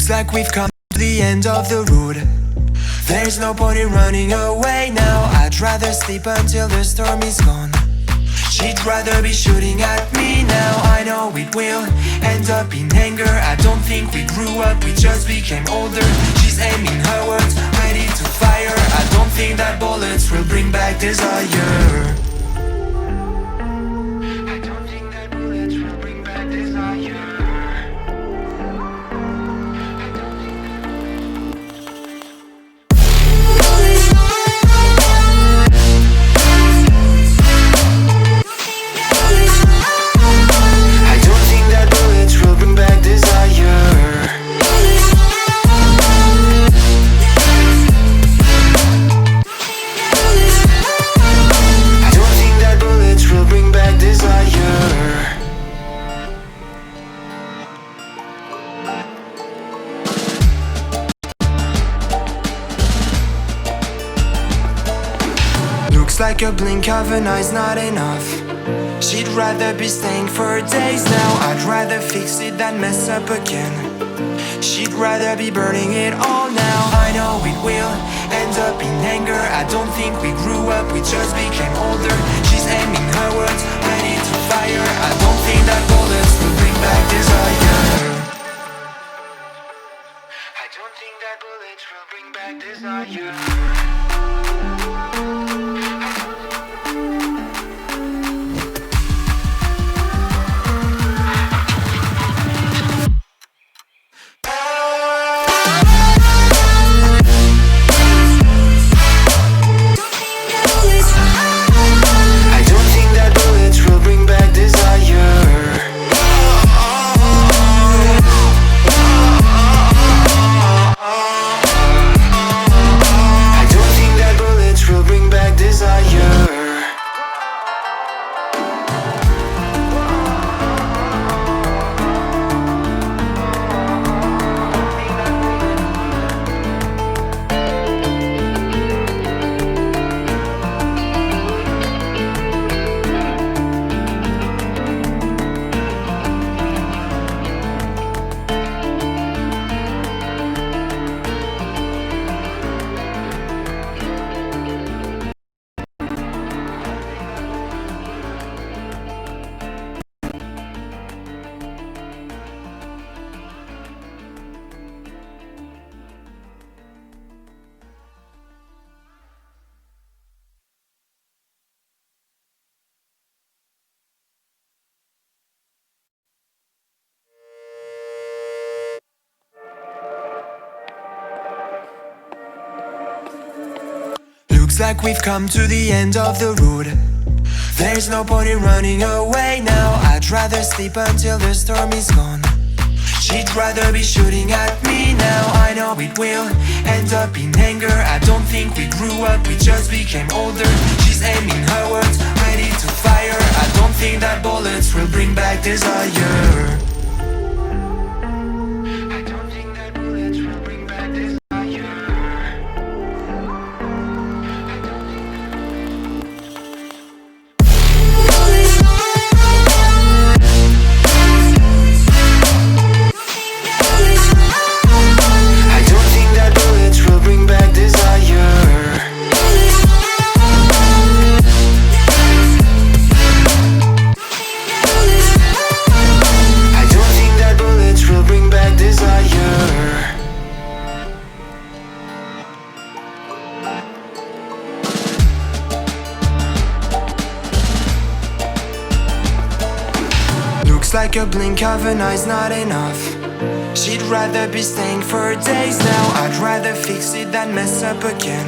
Looks like we've come to the end of the road. There's no point in running away now. I'd rather sleep until the storm is gone. She'd rather be shooting at me now. I know it will end up in anger. I don't think we grew up, we just became older. She's aiming her words, ready to fire. I don't think that bullets will bring back desire. I don't think that bullets will bring back desire. Looks like a blink of an eye's not enough. She'd rather be staying for days now. I'd rather fix it than mess up again. She'd rather be burning it all now. I know it will end up in anger. I don't think we grew up, we just became older. She's aiming her words, ready to fire. I don't think that bullets will bring back desire. I don't think that bullets will bring back desire. Looks like we've come to the end of the road. There's no point in running away now. I'd rather sleep until the storm is gone. She'd rather be shooting at me now. I know it will end up in anger. I don't think we grew up, we just became older. She's aiming her words, ready to fire. I don't think that bullets will bring back desire. Looks like a blink of an eye's not enough. She'd rather be staying for days now. I'd rather fix it than mess up again.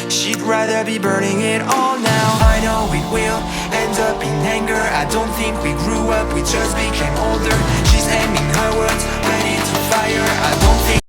She'd rather be burning it all now. I know it will end up in anger. I don't think we grew up, we just became older. She's aiming her words, ready to fire. I don't think